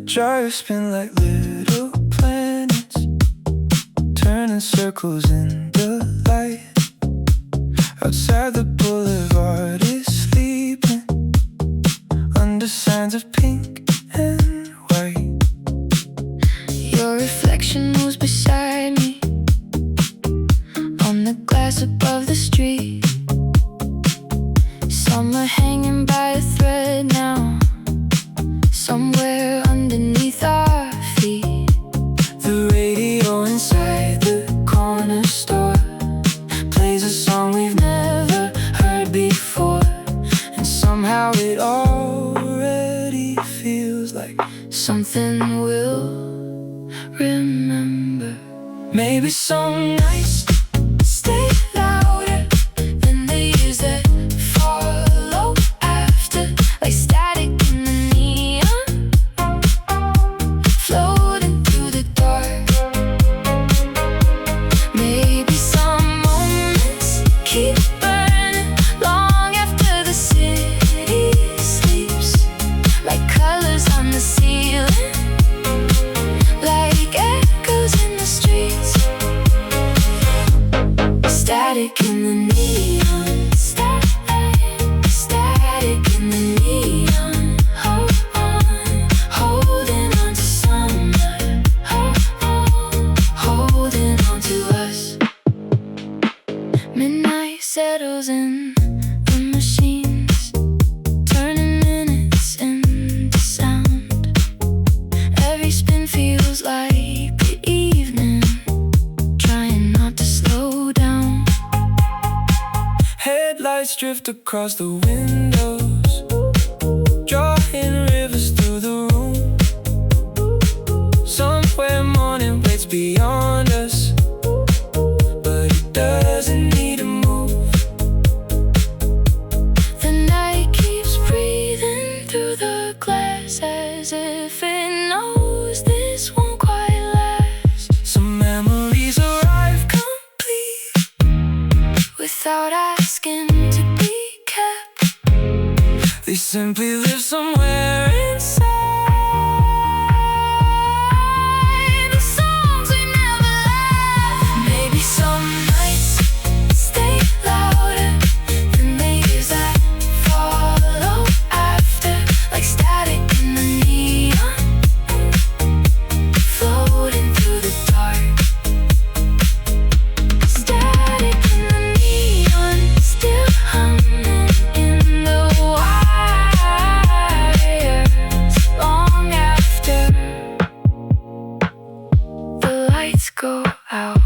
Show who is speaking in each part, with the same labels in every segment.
Speaker 1: gyres spin like little planets, turning circles in the light. Outside the boulevard is sleeping under signs of pink and white.
Speaker 2: Your reflection moves beside me on the glass above the street. Some are hanging by a thread now, somewhere underneath our feet.
Speaker 1: The radio inside the corner store plays a song we've never heard before, and somehow it already feels like
Speaker 2: something we'll remember.
Speaker 1: maybe some nights
Speaker 2: Stay louder than the years that follow after, like static in the neon, floating through the dark. Maybe some moments keep burning long after the city sleeps, like colors on the ceiling, like echoes in the streets. Static in the neon, static in the neon. Holding on to summer, holding on to us. Midnight settles in the machines, turning minutes into sound. Every spin feels like the evening, trying not to slow down.
Speaker 1: headlights drift across the windows, drawing rivers through the room. Somewhere morning waits beyond us, but it doesn't need to move.
Speaker 2: The night keeps breathing through the glass as if it knows this won't quite last.
Speaker 1: Some memories arrive complete
Speaker 2: Without asking to be kept,
Speaker 1: they simply live somewhere inside
Speaker 2: the songs we never left. Maybe some nights stay louder than the years that follow after, like static in the neon, floating through the dark. Static in the neon, still humming in the wires, long after the lights go out.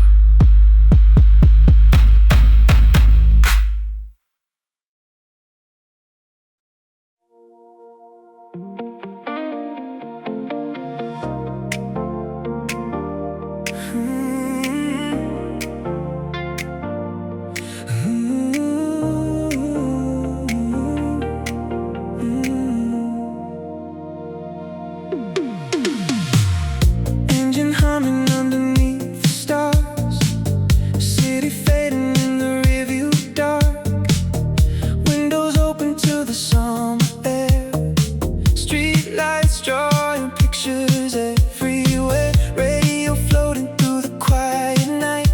Speaker 1: Engine humming underneath the stars, city fading in the rearview dark. Windows open to the summer air, street lights drawing pictures everywhere. Radio floating through the quiet night,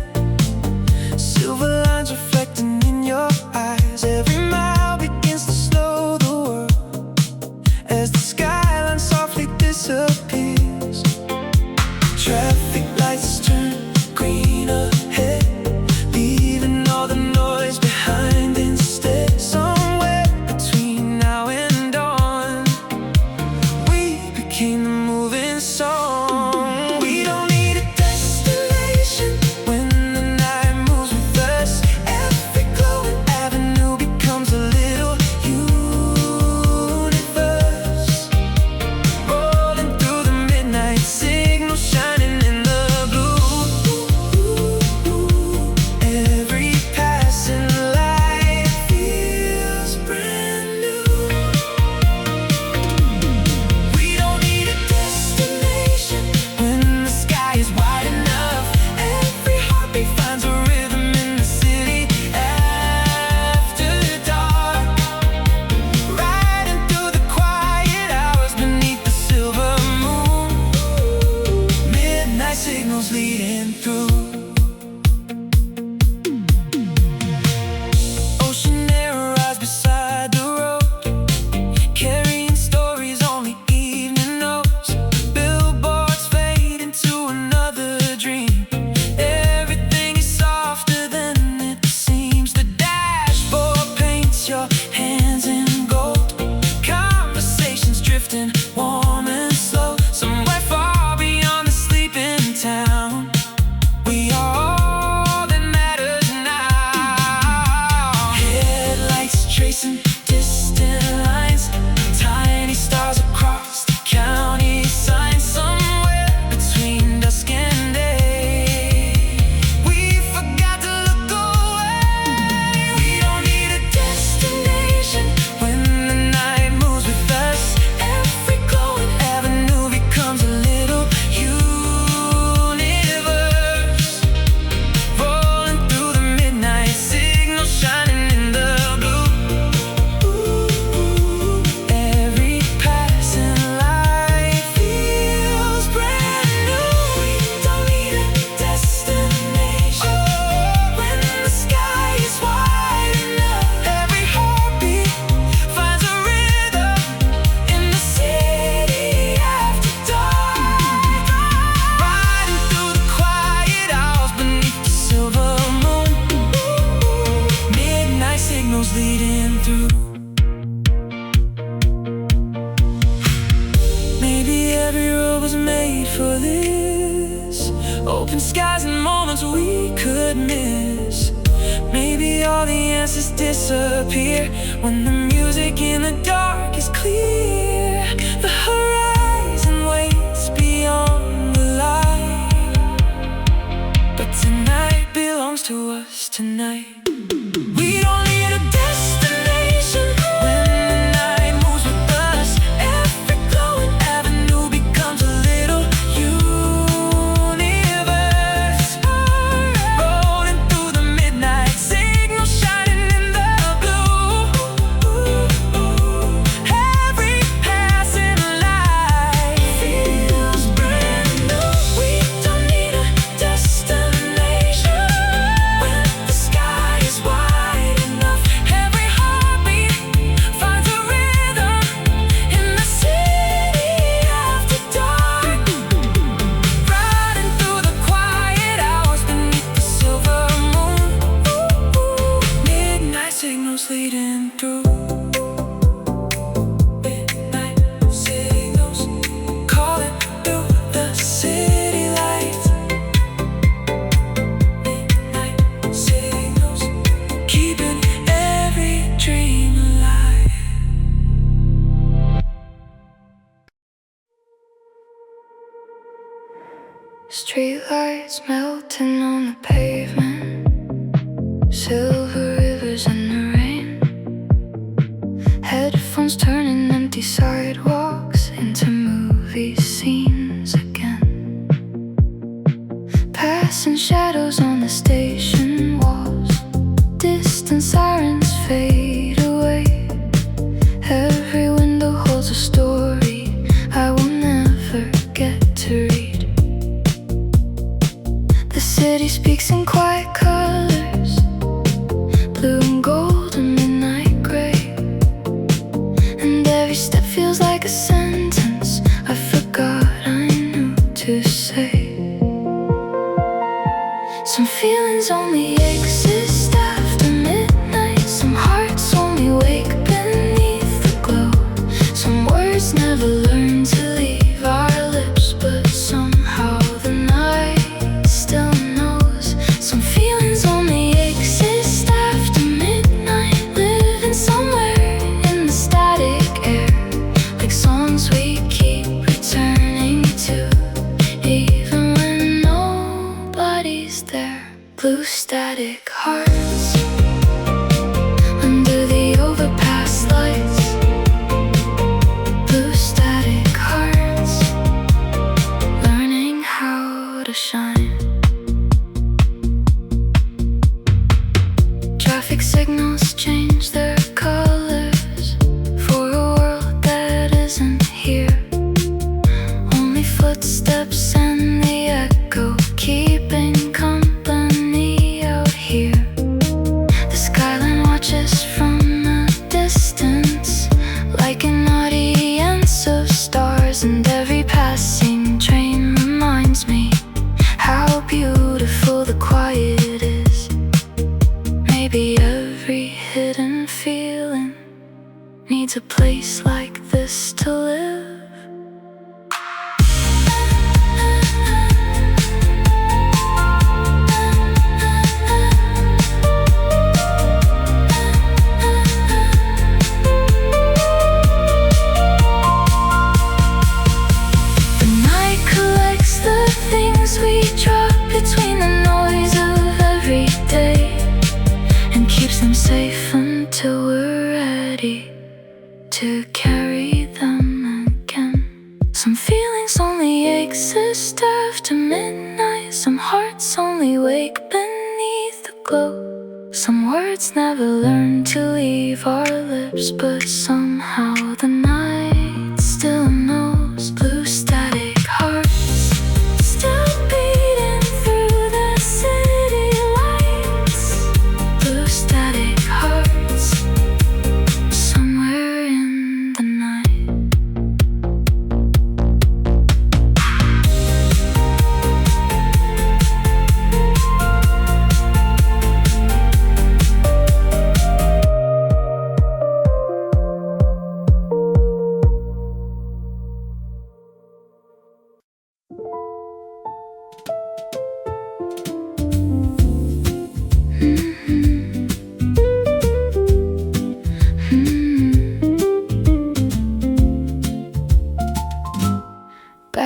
Speaker 1: silver lines reflecting in your eyes. Every mile begins to slow the world as the skyline softly disappears. Traffic lights turn green ahead, leaving all the noise behind instead. Somewhere between now and dawn, we became the moving song. We don't need a destination when the night moves with us. Every glowing avenue becomes signals leading through. Maybe every road was made for this. Open skies and moments we could miss. Maybe all the answers disappear when the music in the dark is clear. The horizon waits beyond the light, but tonight belongs to us tonight. We don't need a destination when the night moves with us. Every glowing avenue becomes a little universe. Rolling through the midnight, signal shining in the blue. Every passing light feels brand new. We don't need a destination when the sky is wide enough. Every heartbeat finds a rhythm in the city after dark. Riding through the quiet hours beneath the silver moon. Midnight signals leading through. Midnight signals calling through the city lights. Midnight signals keeping every dream alive.
Speaker 2: Streetlights melting on the pavement, silver rivers in the rain. Headphones turning empty sidewalks into movie scenes again. Passing shadows on the station walls, distant sirens fade away. Every window holds a story I will never get to read. The city speaks in quiet colors, blue and gold and midnight gray. And every step feels like a sentence I forgot I knew to say. Some feelings only exist after midnight. Some hearts only wake beneath the glow. Some words never learn to leave our lips, but somehow the night still knows. Some feelings only exist after midnight, living somewhere in the static air, like songs we keep returning to, even when nobody's there. Blue static hearts under the overpass lights. Blue static hearts learning how to shine. Traffic signals change their colors for a world that isn't here. Only footsteps and the echo keeping company out here. The skyline watches from a distance like an audience of stars, and every passing train reminds me how beautiful the quiet is. Maybe every hidden feeling needs a place like this to live. The night collects the things we drop between the noise of every day, and keeps them safe until we're ready to carry them again. Some feelings only exist after midnight. Some hearts only wake beneath the glow. Some words never learn to leave our lips, but somehow the night still knows. Blue static hearts still beating through the city lights. Blue static hearts somewhere in the night.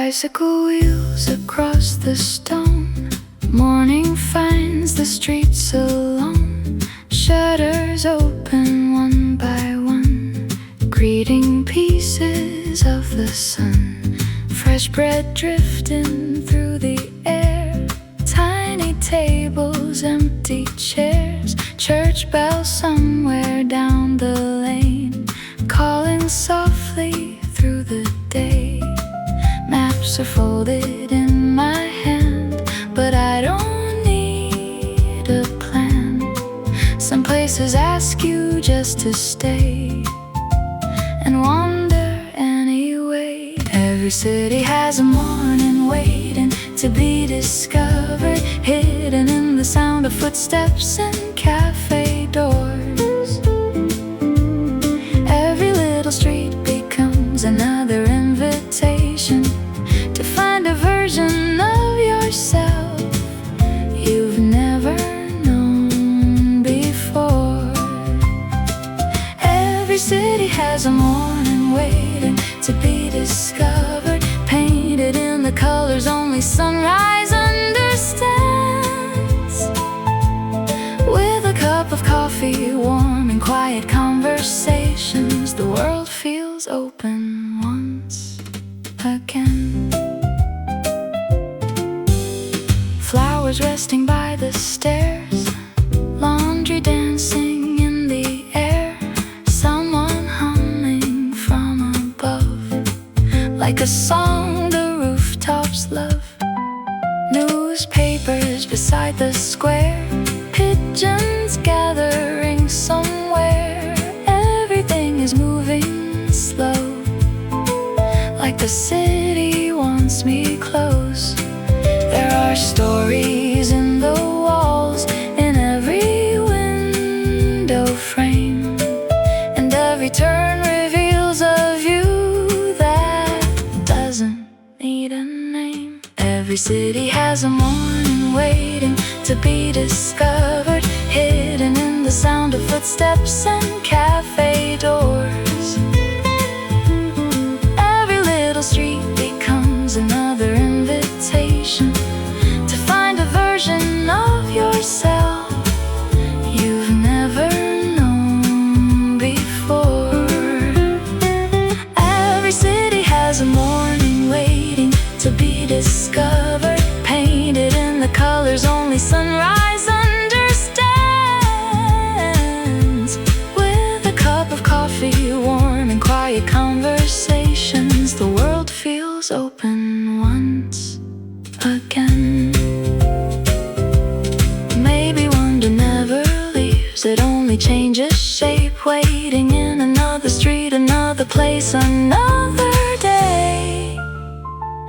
Speaker 2: Bicycle wheels across the stone. Morning finds the streets alone. Shutters open one by one, greeting pieces of the sun. Fresh bread drifting through the air. Tiny tables, empty chairs. Church bells somewhere down the lane, calling softly through the day. Maps are folded in my hand, but I don't need a plan. Some places ask you just to stay and wander anyway. Every city has a morning waiting to be discovered, hidden in the sound of footsteps and cafe doors. Every little street becomes another invitation to find a version of yourself you've never known before. Every city has a morning waiting to be discovered, painted in the colors only sunrise understands. With a cup of coffee, warm and quiet conversations, the world feels open once again. Flowers resting by the stairs, laundry dancing in the air, someone humming from above, like a song the rooftops love. Newspapers beside the square, pigeons gathering somewhere. Everything is moving slow, like the city wants me close. There are stories in the walls, in every window frame, and every turn reveals a view that doesn't need a name. Every city has a morning waiting to be discovered, hidden in the sound of footsteps and cafe doors. Every little street becomes another invitation to find a version of yourself you've never known before. Every city has a morning waiting to be discovered, painted in the colors only sunrise understands. With a cup of coffee, warm and quiet conversations, the world feels open once again. Maybe wonder never leaves, it only changes shape, waiting in another street, another place, another day.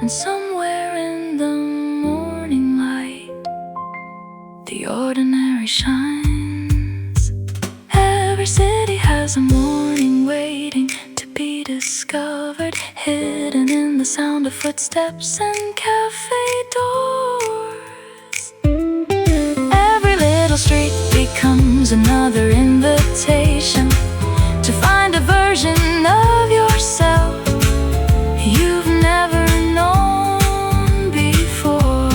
Speaker 2: And somewhere in the morning light, the ordinary shines. Every city has a morning waiting to be discovered, hidden in the sound of footsteps and cafe doors. Every little street becomes another invitation to find a version of yourself you've never known before.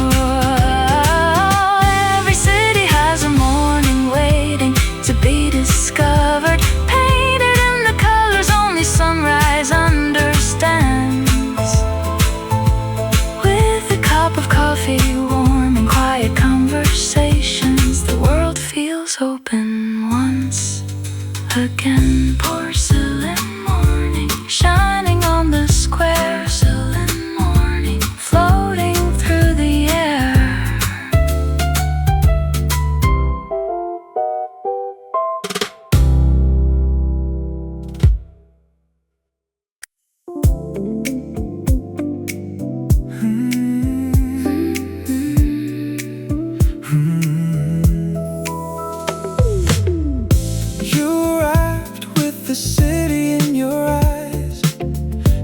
Speaker 2: Every city has a morning waiting to be discovered, painted in the colors only sunrise understands. With a cup of coffee, warm and quiet conversations, the world feels open once again. Porcelain morning shining on the square. Porcelain morning floating through the air.
Speaker 1: You arrived with the city in your eyes,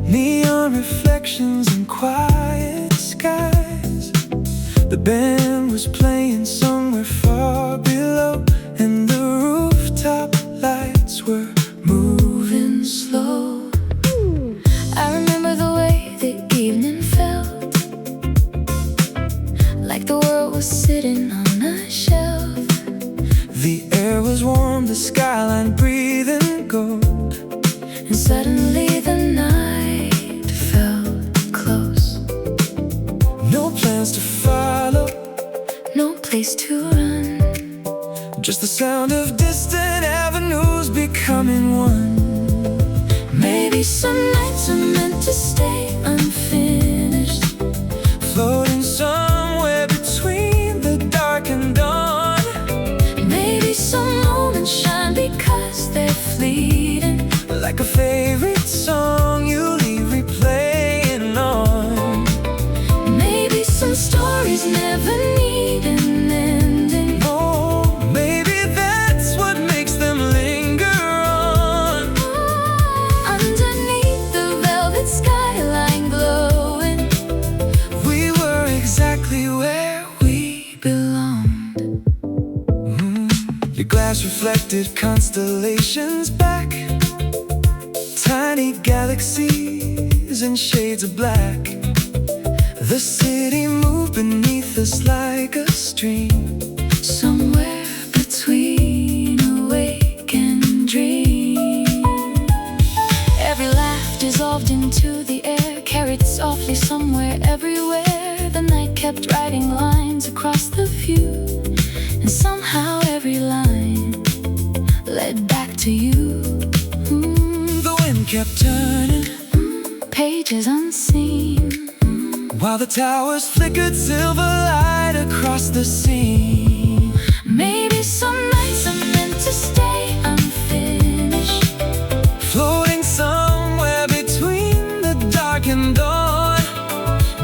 Speaker 1: neon reflections and quiet skies. The band was playing somewhere far below, and the rooftop lights were moving slow.
Speaker 2: I remember the way the evening felt,
Speaker 1: the skyline breathing gold.
Speaker 2: And suddenly the night felt close.
Speaker 1: No plans to follow,
Speaker 2: no place to run,
Speaker 1: just the sound of distant avenues becoming one.
Speaker 2: Maybe some nights are meant to stay unfinished,
Speaker 1: floating somewhere between the dark and dawn.
Speaker 2: Maybe some moments shine because they're fleeting,
Speaker 1: like a favorite song you leave replaying on.
Speaker 2: Maybe some stories never need an ending.
Speaker 1: Oh, maybe that's what makes them linger on.
Speaker 2: Underneath the velvet skyline glowing,
Speaker 1: we were exactly where
Speaker 2: we belonged.
Speaker 1: Your glass reflected constellations back, tiny galaxies and shades of black. The city moved beneath us like a stream,
Speaker 2: Somewhere between awake and dream. Every laugh dissolved into the air, carried softly somewhere everywhere. The night kept writing lines across the view, and somehow every line led back to you.
Speaker 1: The wind kept turning,
Speaker 2: Pages unseen,
Speaker 1: while the towers flickered silver light across the scene.
Speaker 2: maybe some nights are meant to stay unfinished,
Speaker 1: Floating somewhere between the dark and dawn.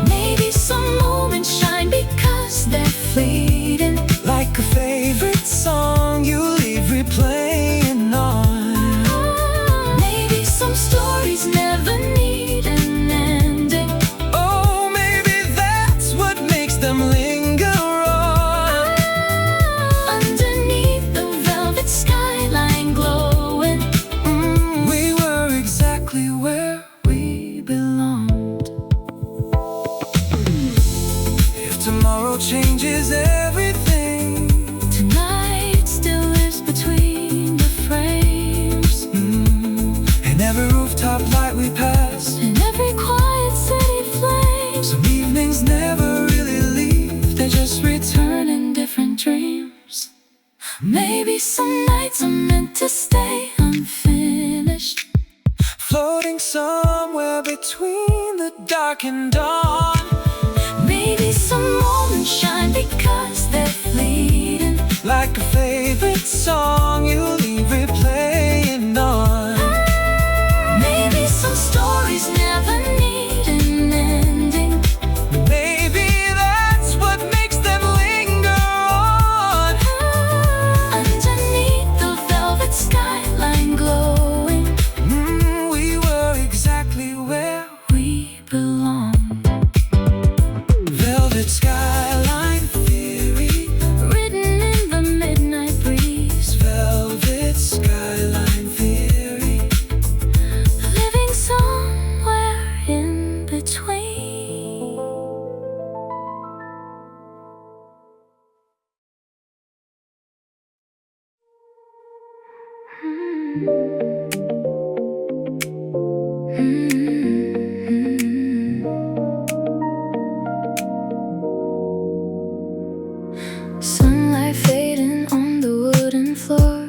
Speaker 2: maybe some moments shine because they're fleeting,
Speaker 1: Like a favorite song you leave replaying on.
Speaker 2: maybe some stories never need an ending.
Speaker 1: Oh, maybe that's what makes them linger on.
Speaker 2: Underneath the velvet skyline glowing,
Speaker 1: We were exactly where
Speaker 2: we belonged.
Speaker 1: if tomorrow changes everything.
Speaker 2: Tonight still lives between the frames,
Speaker 1: And every rooftop light we pass,
Speaker 2: in every quiet city flame.
Speaker 1: some evenings never really leave, they just
Speaker 2: Return in different dreams. Maybe some nights are meant to stay unfinished,
Speaker 1: floating somewhere between the dark and dawn.
Speaker 2: maybe some moments shine because they're fleeting,
Speaker 1: Like a favorite song you leave replaying on.
Speaker 2: maybe some stories never need an ending.
Speaker 1: Maybe that's what makes them linger on.
Speaker 2: Underneath the velvet skyline glowing,
Speaker 1: We were exactly where
Speaker 2: we belong.
Speaker 1: velvet skyline theory,
Speaker 2: Written in the midnight breeze,
Speaker 1: velvet skyline theory.
Speaker 2: living somewhere in between. Sunlight fading on the wooden floor,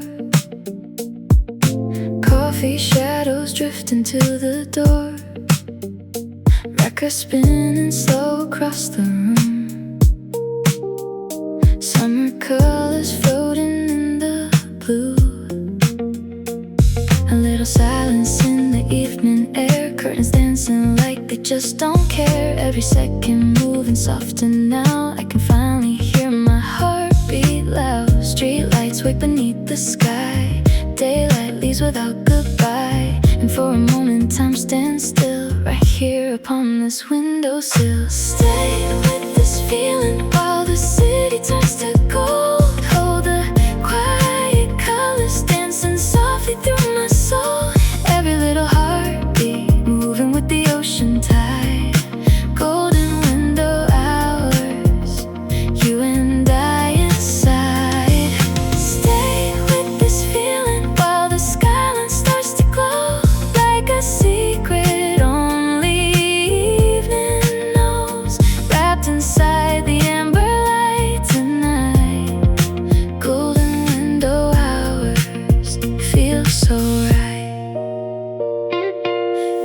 Speaker 2: coffee shadows drifting to the door, record spinning slow across the room, summer colors floating in the blue, a little silence in the evening air, curtains dancing like they just don't care. Every second moving softer now, I can finally hear my heart beat loud. Street lights wake beneath the sky, daylight leaves without goodbye, and for a moment time stands still right here upon this windowsill. Stay with this feeling while the city turns to gold. Hold the quiet colors dancing softly through my soul. Every little heartbeat moving with the ocean tide. Golden window hours, you and I inside. Stay with this feeling feels so right.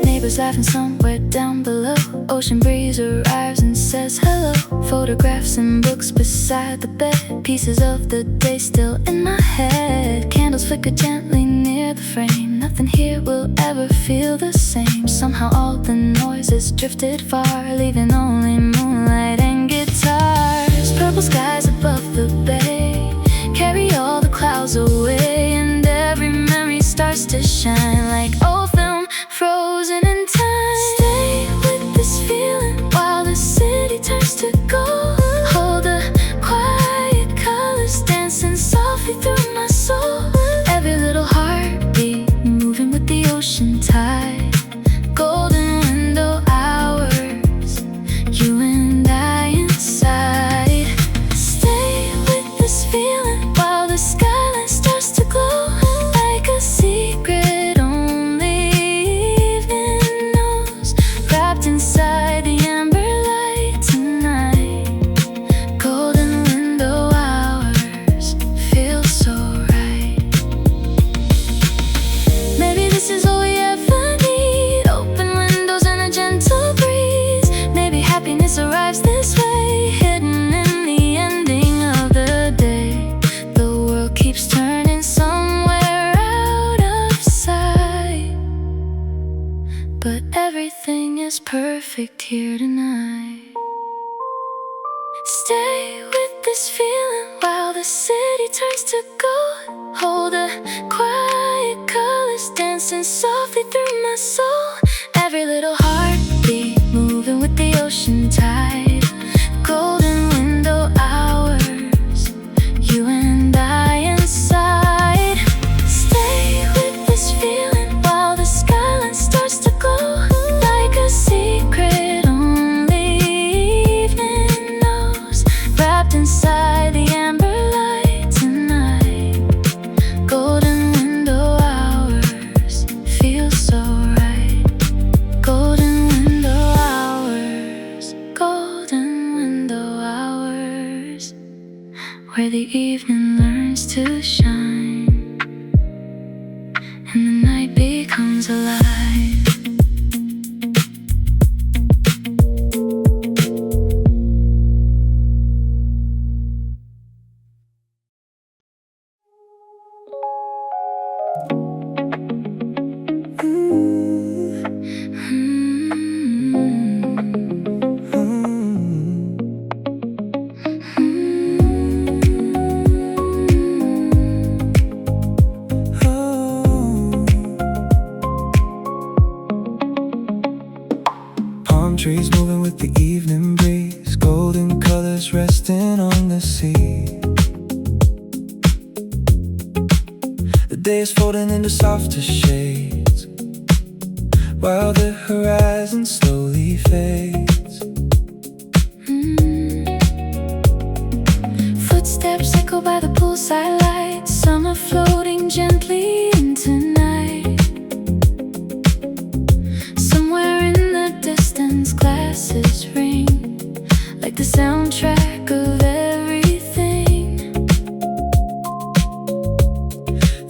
Speaker 2: Neighbors laughing somewhere down below. Ocean breeze arrives and says hello. Photographs and books beside the bed. Pieces of the day still in my head. Candles flicker gently near the frame. Nothing here will ever feel the same. Somehow all the noises drifted far, leaving only moonlight and guitars. Purple skies above the bay carry all the clouds away, and every memory starts to shine like old film frozen in time. Stay with this feeling while the city turns to gold. Hold the quiet colors dancing softly through my soul. Every little heartbeat moving with the ocean tide. Golden window hours, you and I inside. Stay with this feeling while the skyline starts to glow like a secret only evening knows. Wrapped inside the amber light tonight. Golden window hours feel so right. Maybe this is all we ever need. Open windows and a gentle breeze. Maybe happiness arrives this way, hidden in the ending of the day. The world keeps turning somewhere out of sight, but everything is perfect here tonight. Stay with this feeling while the city turns to gold. Hold the quiet colors dancing softly through my soul. Every little heartbeat moving with the ocean tide. Golden window hours, you and I inside. Stay with this feeling while the skyline starts to glow like a secret only evening knows. Wrapped inside the amber light tonight. Golden window hours feel so right. Golden window hours, golden window hours, where the evening learns to shine and the night becomes alive.
Speaker 1: Palm trees moving with the evening breeze. Golden colors resting on the sea. The day is folding into softer shades, while the horizon slowly fades.
Speaker 2: Footsteps echo by the poolside lights. Summer floating gently into night. Somewhere in the distance glasses ring like the soundtrack of everything.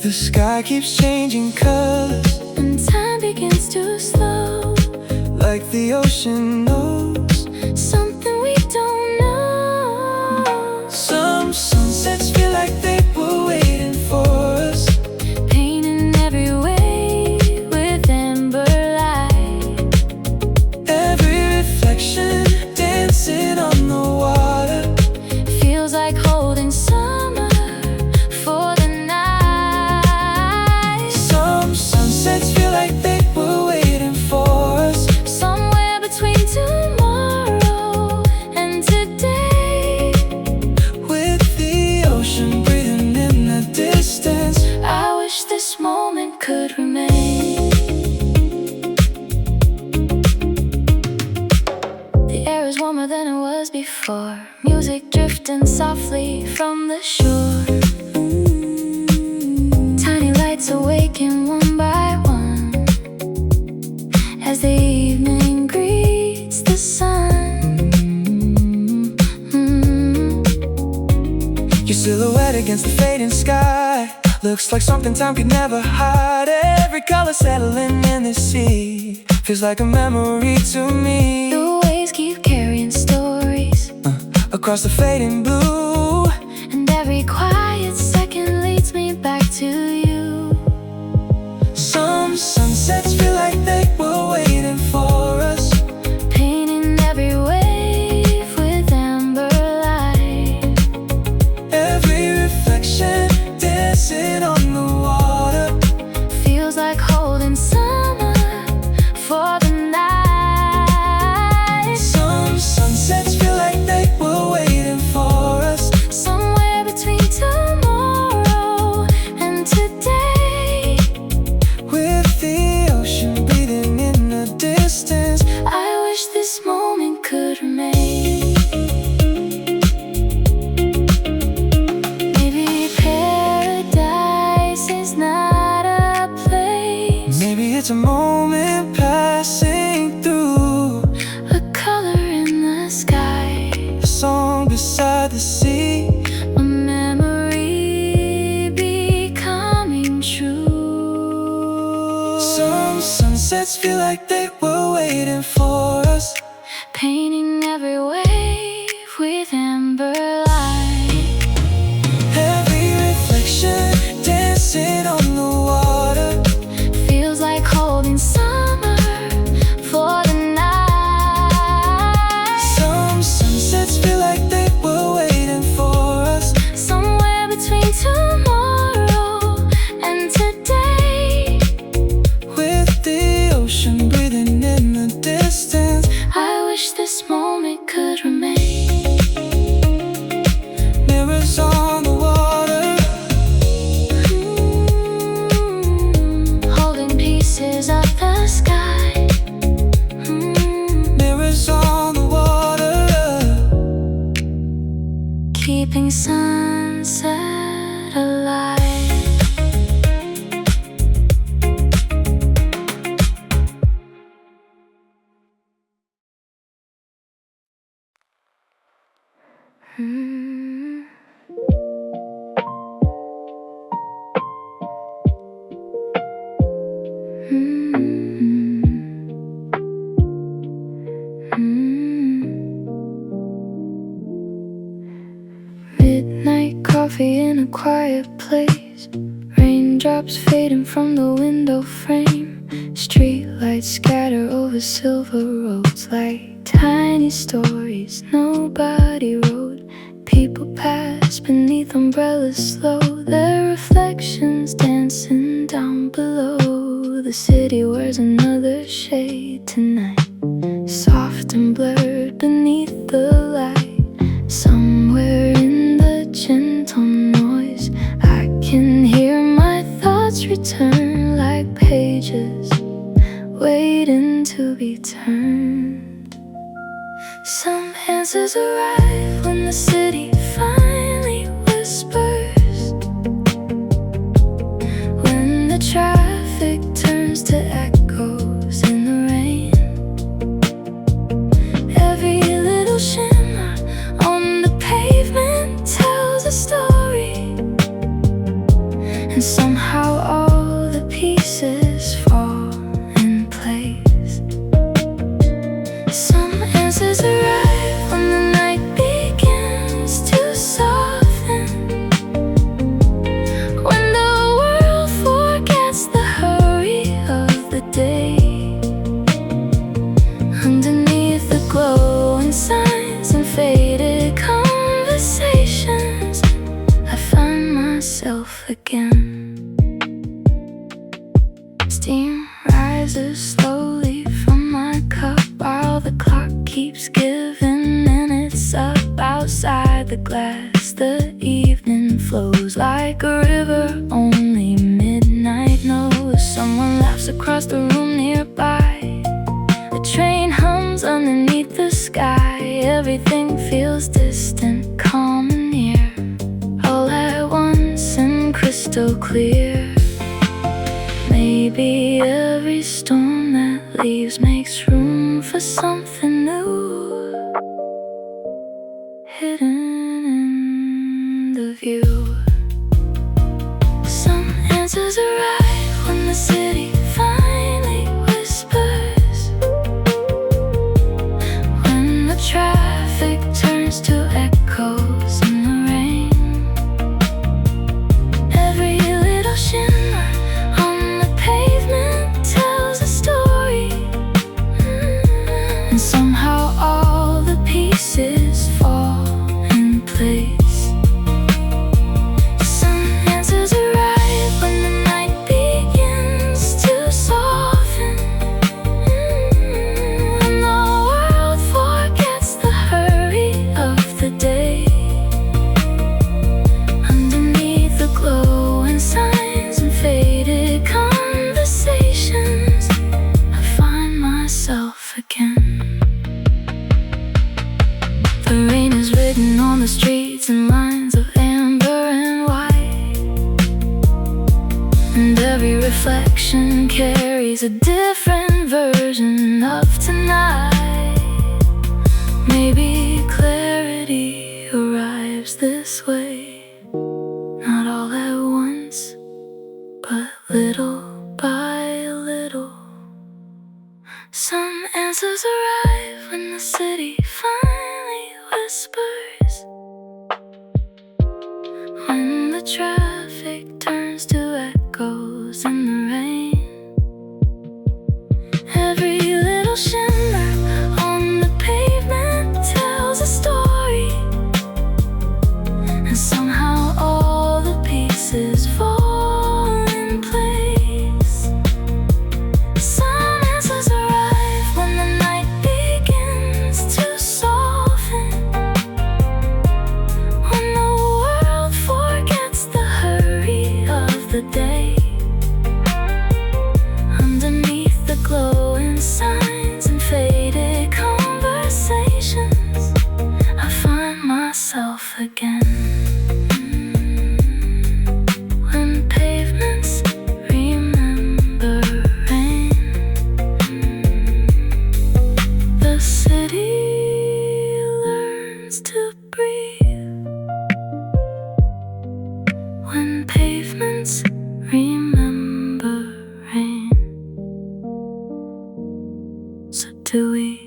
Speaker 1: The sky keeps changing colors,
Speaker 2: And time begins to slow,
Speaker 1: like the ocean knows.
Speaker 2: something we don't know.
Speaker 1: Some sunsets feel like they were waiting for us.
Speaker 2: Painting every way with amber light.
Speaker 1: Every reflection dancing on the water.
Speaker 2: Feels like holding summer for the night.
Speaker 1: Some sunsets feel like they were waiting for us.
Speaker 2: Somewhere between tomorrow and today,
Speaker 1: With the ocean breathing in the distance.
Speaker 2: I wish this moment could remain. The air is warmer than it was before. Music drifting softly from the shore. Tiny lights awaken one by one as the evening greets the sun.
Speaker 1: Your silhouette against the fading sky. Looks like something time could never hide. Every color settling in the sea feels like a memory to me.
Speaker 2: The waves keep carrying stories
Speaker 1: Across the fading blue,
Speaker 2: and every quiet second leads me back to you.
Speaker 1: some sunsets feel like they were waiting for us,
Speaker 2: Painting every wave with amber light.
Speaker 1: every reflection dancing on the water.
Speaker 2: Feels like holding summer for the night.
Speaker 1: Some sunsets feel like they were waiting for us,
Speaker 2: Somewhere between tomorrow and today,
Speaker 1: with the ocean breathing in the distance.
Speaker 2: I wish this moment could remain. Maybe paradise is not a place,
Speaker 1: Maybe it's a moment passing through,
Speaker 2: a color in the sky,
Speaker 1: a song beside the sea.
Speaker 2: a memory becoming true.
Speaker 1: Some sunsets feel like they were waiting for us,
Speaker 2: Painting every wave with amber light.
Speaker 1: every reflection dancing on the water.
Speaker 2: Feels like holding summer for the night.
Speaker 1: Some sunsets feel like they were waiting for us,
Speaker 2: Somewhere between tomorrow and today,
Speaker 1: with the ocean breathing in the distance.
Speaker 2: I wish this moment could remain.
Speaker 1: Mirrors on the water,
Speaker 2: Holding pieces of the sky.
Speaker 1: mirrors on the water.
Speaker 2: Keeping sunset alive. Midnight coffee in a quiet place. Raindrops fading from the window frame. Streetlights scatter over silver roads like tiny stories nobody wrote. People pass beneath umbrellas slow, their reflections dancing down below. The city wears another shade tonight, soft and blurred beneath the light. Somewhere in the gentle noise, I can hear my thoughts return like pages waiting to be turned. Some answers arrive when the city finally whispers, when the traffic turns to echoes in the rain. Every little shimmer on the pavement tells a story, and somehow all the pieces fall in place. Some answers arrive when the night begins to soften, when the world forgets the hurry of the day. Underneath the glowing signs and faded conversations, I find myself again. Steam rises slowly from my cup while the clock keeps giving minutes up outside the glass. The evening flows like a river only midnight knows. Someone laughs across the room nearby. The train hums underneath the sky. Everything feels distant, calm and near, all at once and crystal clear. Maybe every storm that leaves makes room for something new, hidden in the view. Some Every reflection carries a different version of tonight. Maybe clarity arrives this way, not all at once, but little by little. Some answers arrive when the city finally whispers, when the traffic turns to echoes in the rain. Every little shimmer on the pavement tells a story, and somehow all the pieces fall in place. Some answers arrive when the night begins to soften, when the world forgets the hurry of the day. Underneath the glowing signs and faded conversations, I find myself again. When pavements remember rain, the city learns to breathe. When pavements remember rain, so do we.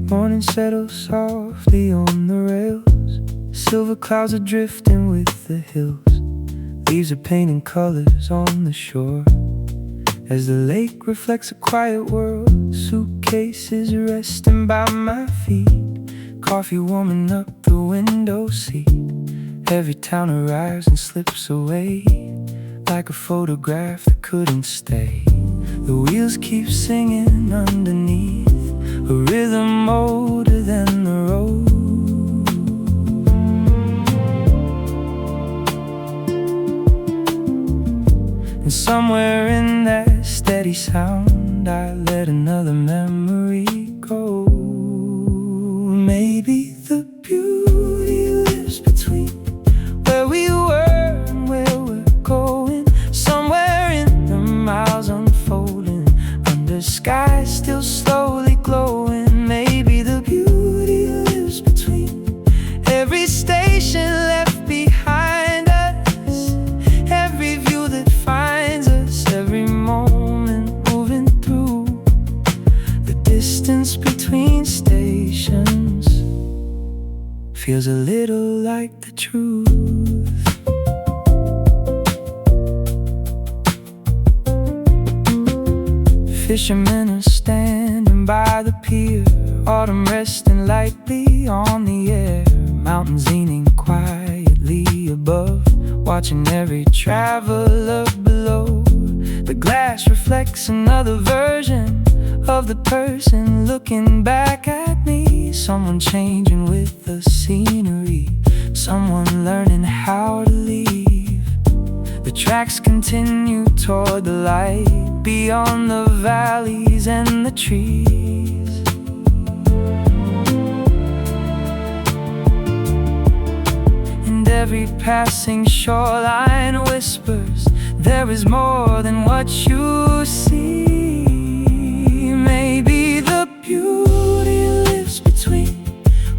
Speaker 1: Morning settles softly on the rails. Silver clouds are drifting with the hills. Leaves are painting colors on the shore, as the lake reflects a quiet world. Suitcases resting by my feet, coffee warming up the window seat. Every town arrives and slips away, like a photograph that couldn't stay. The wheels keep singing underneath, a rhythm older than the road. And somewhere in that steady sound, I let another memory go. Maybe the beauty lives between where we were and where we're going. Somewhere in the miles unfolding, under skies still slowly glowing. Maybe the beauty lives between every station left behind us, every view that finds us, every moment moving through. The distance between stations feels a little like the truth. Fishermen are standing by the pier, autumn resting lightly on the air. Mountains leaning quietly above, watching every traveler below. The glass reflects another version of the person looking back at me. Someone changing with the scenery, someone learning how to leave. The tracks continue toward the light, beyond the valleys and the trees. And every passing shoreline whispers, there is more than what you see. Maybe the beauty lives between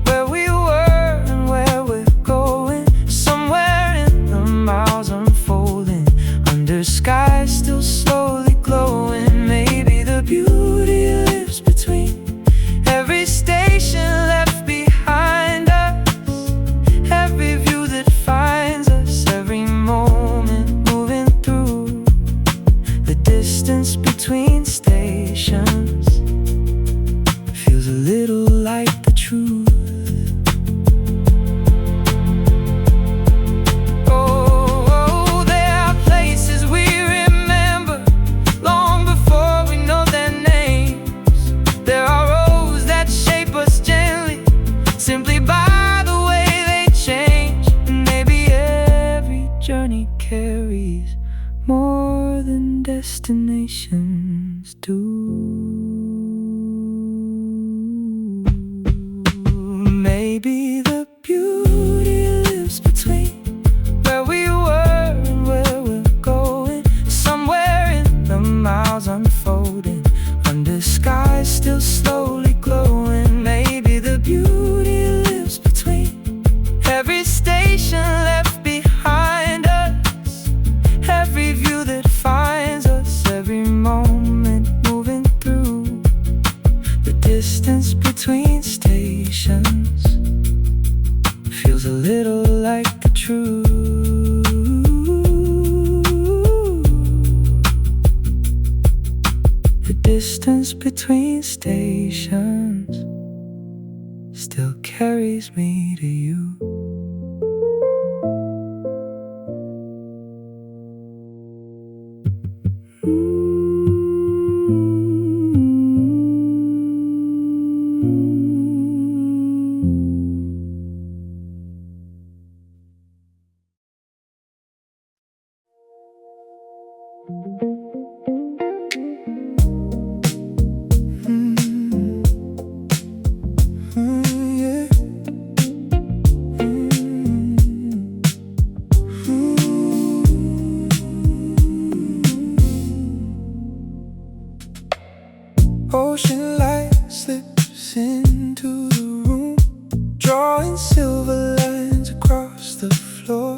Speaker 1: where we were and where we're going. Somewhere in the miles unfolding, under skies still slowly glowing. Maybe the beauty lives between every station left behind us, every view that finds us, every moment moving through. The distance between stations feels a little like the truth. Oh, there are places we remember long before we know their names. There are roads that shape destinations do. Maybe the beauty lives between where we were and where we're going, somewhere in the miles unfolding, under skies still slowly glowing. Maybe the beauty lives between every station left behind us, every view that finds us, every moment moving through. The distance between stations feels a little like the truth. The distance between stations still carries me to you. Ocean light slips into the room, drawing silver lines across the floor.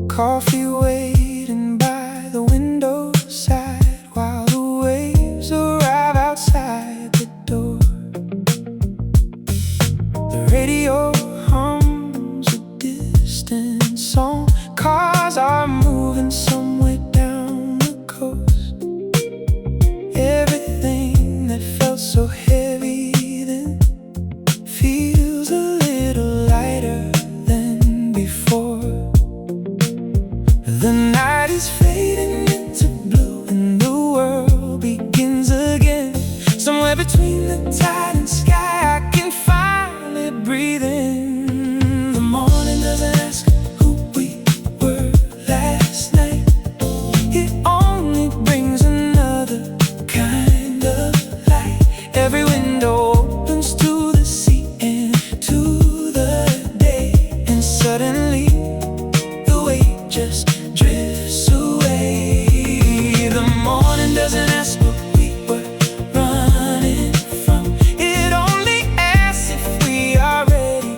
Speaker 1: Coffee waiting by the window side while the waves arrive outside the door. The radio hums a distant song. Cars are moving somewhere down the coast. Everything that felt so heavy then feels a little lighter than before. The night is fading into blue and the world begins again. Somewhere between the tide and sky I can finally breathe in. The morning doesn't ask who we were last night. It only brings another kind of light. Every window opens to the sea and to the day, and suddenly the weight just drifts away. The morning doesn't ask what we were running from. It only asks if we are ready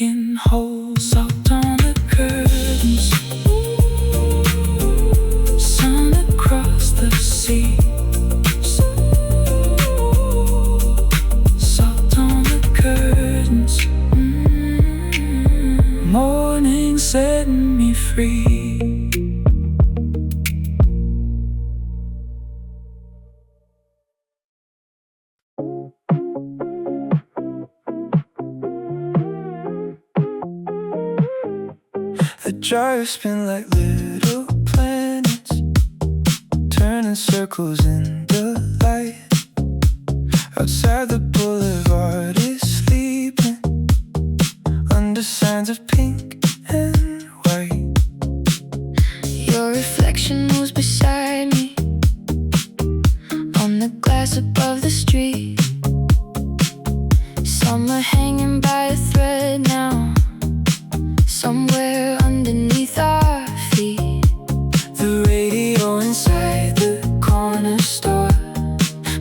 Speaker 1: making holes out on the curtains. Sun across the sea. Salt on the curtains. Morning setting me free. The gyres spin like little planets, turning circles in the light. Outside the boulevard is sleeping under signs of pink and white.
Speaker 2: Your reflection moves beside me on the glass above the street. Some are hanging by a thread now, somewhere underneath our feet.
Speaker 1: The radio inside the corner store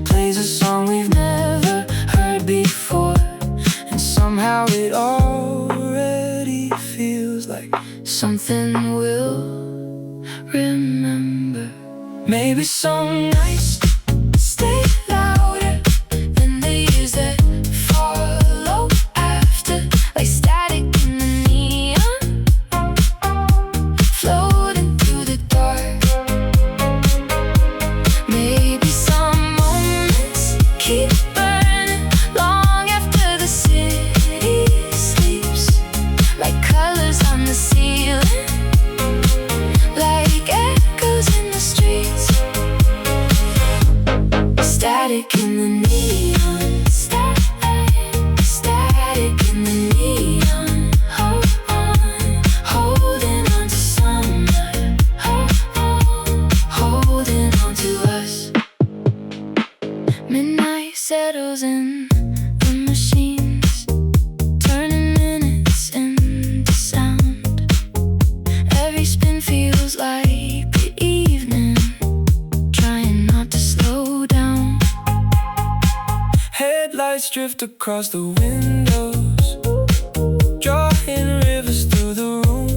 Speaker 1: plays a song we've never heard before, and somehow it already feels like
Speaker 2: Something we'll remember.
Speaker 1: maybe some nights
Speaker 2: Stay louder than the years that follow after, like static in the neon, floating through the dark. Maybe some moments keep burning long after the city sleeps, like colors on the ceiling, like echoes in the streets. Static in the neon, static in the neon. Holding on to summer, holding on to us. Midnight settles in the machines, turning minutes into sound. Every spin feels like the evening, trying not to slow down.
Speaker 1: headlights drift across the windows, drawing rivers through the room.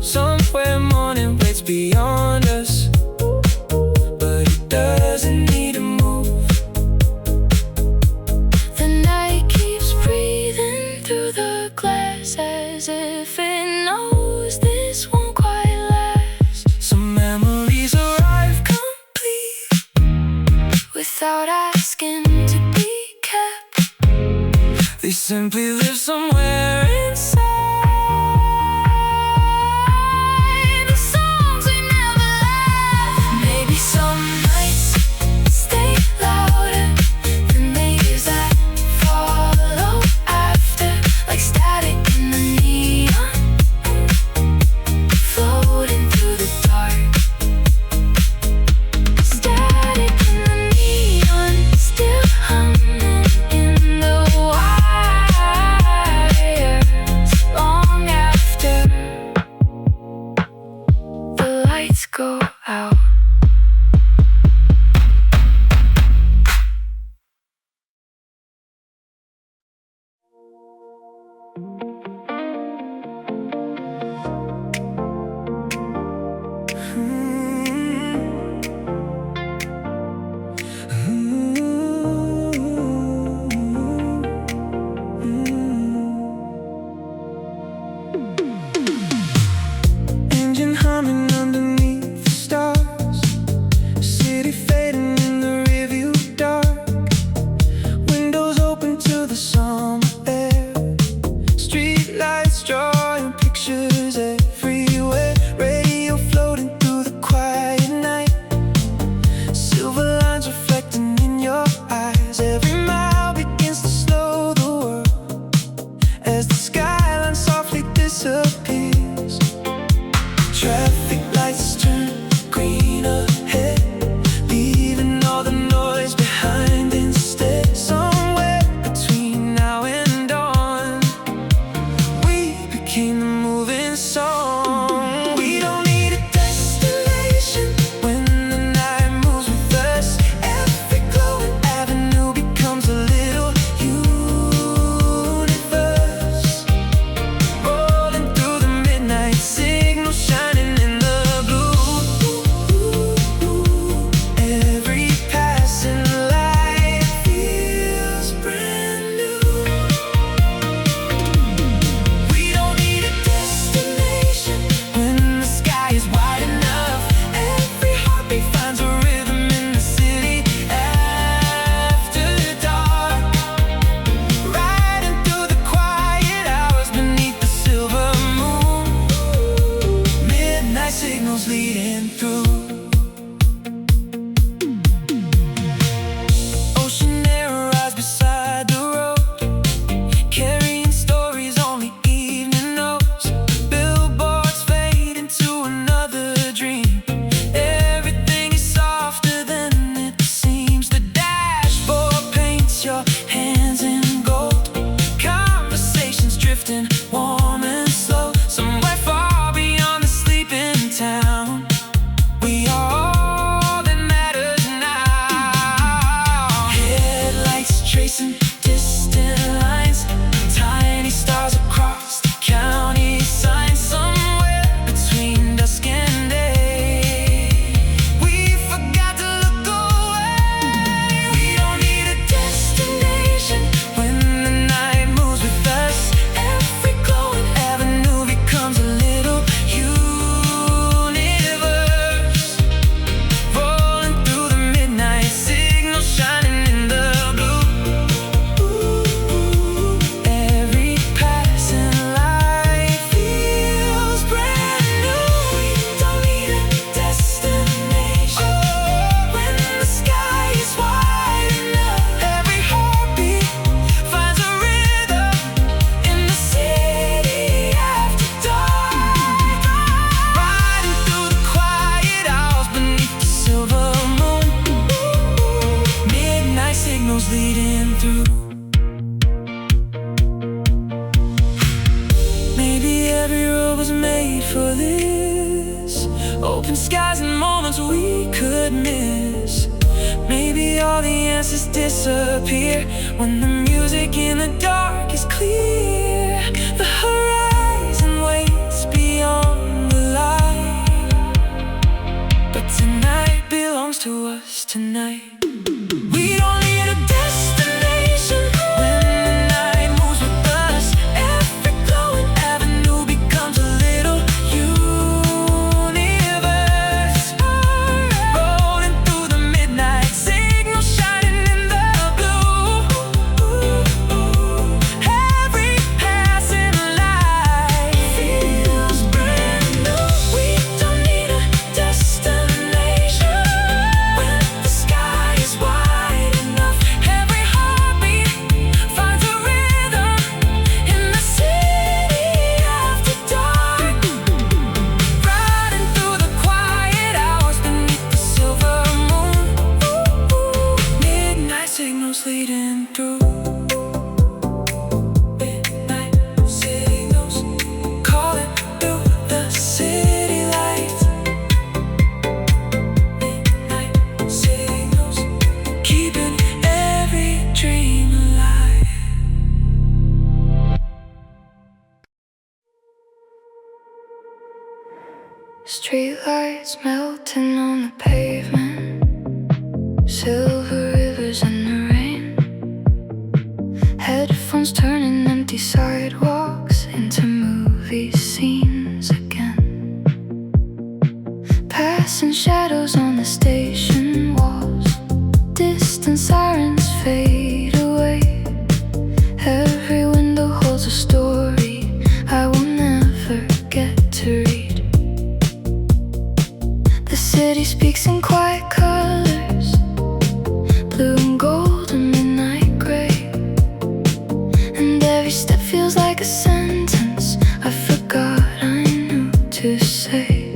Speaker 1: Somewhere morning waits beyond us, but it doesn't need to move.
Speaker 2: The night keeps breathing through the glass as if it knows this won't quite last.
Speaker 1: Some memories arrive complete
Speaker 2: Without asking to be kept,
Speaker 1: they simply live somewhere inside.
Speaker 2: the songs we never left. Maybe some nights stay louder than the years that follow after, like static in the neon, floating through the dark. Static in the neon, still humming in the wires, long after the lights go out.
Speaker 1: Engine humming underneath the stars, city fading in the rearview dark. Windows open to the summer air, street lights drawing pictures everywhere. Radio floating through the quiet night, silver lines reflecting in your eyes. Every mile begins to slow the world as the skyline softly disappears. Traffic lights turn green ahead, leaving all the noise behind instead. Somewhere between now and dawn, we became the moving song. We don't need a destination when the night moves with us. Every glowing avenue becomes a little universe. drifting warm and slow, somewhere far beyond the sleeping town. We are all that matters now. Headlights tracing distant lines, tiny stars across the county sign, somewhere between dusk and day. We forgot to look away. We don't need a destination when the night moves with us. Every glowing avenue becomes a little universe, rolling through the midnight signal, shining in the blue. Every passing light feels brand new. We don't need a destination when the sky is wide enough. Every heartbeat finds a rhythm in the city after dark. Riding through the quiet hours beneath the silver moon. Midnight signals leading through. Maybe every road was made for this. Open skies and moments we could miss. Maybe all the answers disappear when the music in the dark is clear. The horizon waits beyond the light, but tonight belongs to us tonight. We don't need a destination when the night moves with us. Every glowing avenue becomes a little universe, rolling through the midnight signal, shining in the blue. Every passing light feels brand new. We don't need a destination when the sky is wide enough. Every heartbeat finds a rhythm in the city after dark. Riding through the quiet hours beneath the silver moon. Midnight signals leading through. Midnight signals calling through the city lights. Midnight signals keeping every dream alive. Streetlights melting on the pavement, silver rivers in the rain, headphones turning empty sidewalks into movie scenes again. Passing shadows on the station walls, distant sirens fade away. Every window holds a story I will never get to read. The city speaks in quiet colors, blue and gold and midnight gray, and every step feels like a sentence I forgot I knew to say.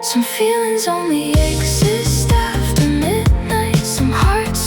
Speaker 1: Some feelings only exist after midnight, some hearts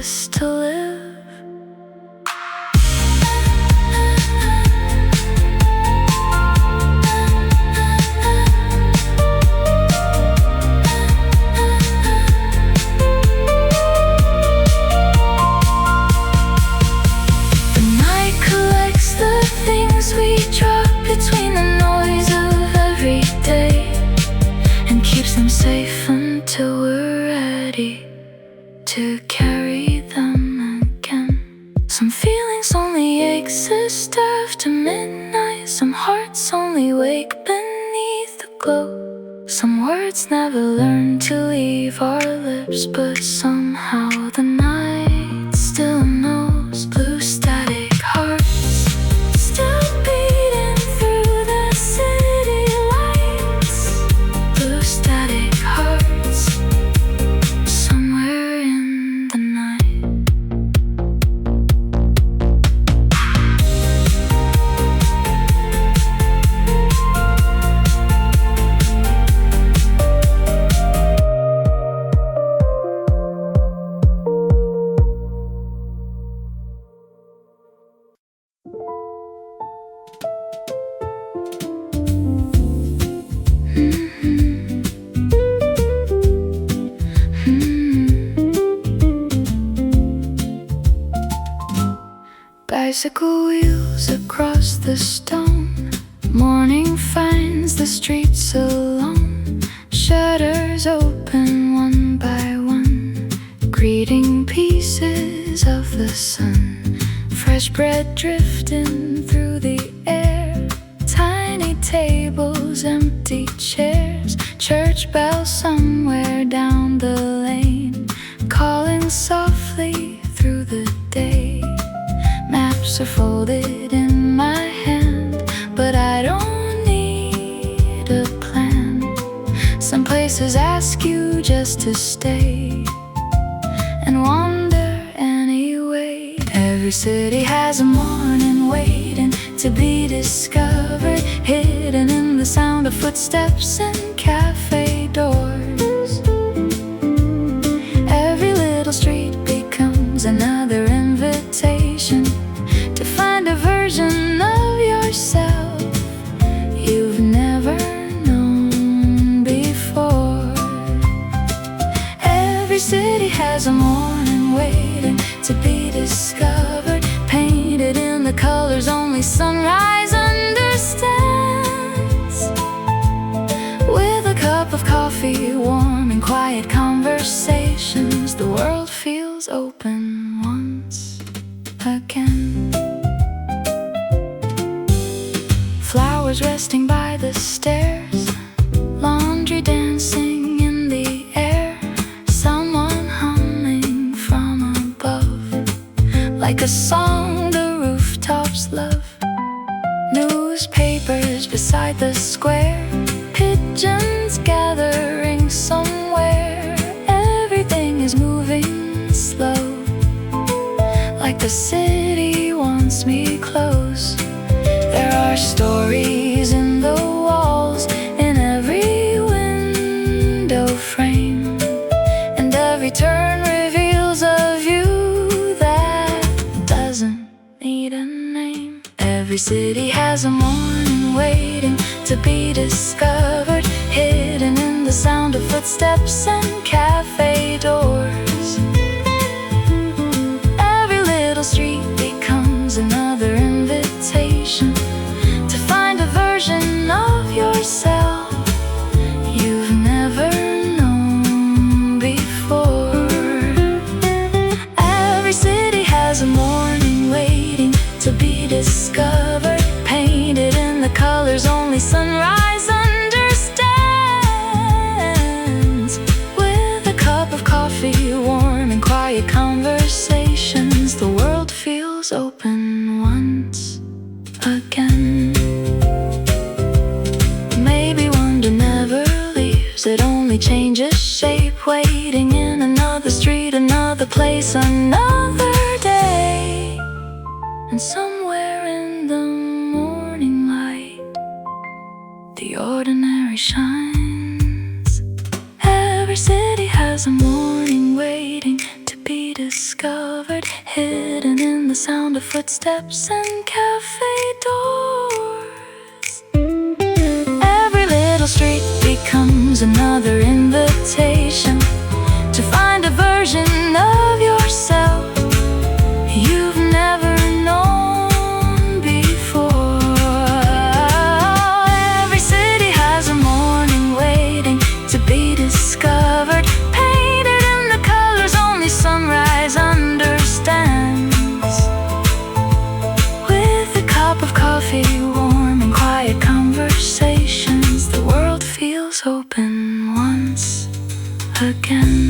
Speaker 2: this to live. We drop between the noise of every day and keeps them safe until we're ready to carry them again. Some feelings only exist after midnight. Some hearts only wake beneath the glow. Some words never learn to leave our lips, but somehow the night still knows. Blue static hearts still beating through the city lights. Blue static hearts somewhere in the night. Bicycle wheels across the stone. Morning finds the streets alone. Shutters open one by one, greeting pieces of the sun. Fresh bread drifting through the air. Tiny tables, empty chairs. Church bells somewhere down the lane, calling softly through the day. Maps are folded in my hand, but I don't need a plan. Some places ask you just to stay and wander anyway. Every city has a morning waiting to be discovered, hidden in the sound of footsteps and cafe doors. Every little street becomes another invitation to find a version of yourself you've never known before. Every city has a morning waiting to be discovered, painted in the colors only sunrise understands. With a cup of coffee, warm and quiet conversations, the world feels open once again. Flowers resting by the stairs, laundry dancing in the air, someone humming from above, like a song the rooftops love. Newspapers beside the square, pigeons gathering somewhere. Everything is moving slow, like the city wants me close. There are stories in the walls, in every window frame, and every turn reveals a view that doesn't need a name. Every city has a morning waiting to be discovered, hidden in the sound of footsteps and cafe doors. Every little street becomes another invitation to find a version of yourself you've never known before. Every city has a morning waiting to be discovered, painted in the colors only sunrise understands. With a cup of coffee, warm and quiet conversations, the world feels open once again. Maybe wonder never leaves, it only changes shape, waiting in another street, another place, another day. And somewhere in the morning light, the ordinary shines. Every city has a morning waiting to be discovered, hidden in the sound of footsteps and cafe doors. Every little street becomes another invitation to find a version of yourself you've never known before. Every city has a morning waiting to be discovered, painted in the colors only sunrise understands. With a cup of coffee, warm and quiet conversations, the world feels open once again.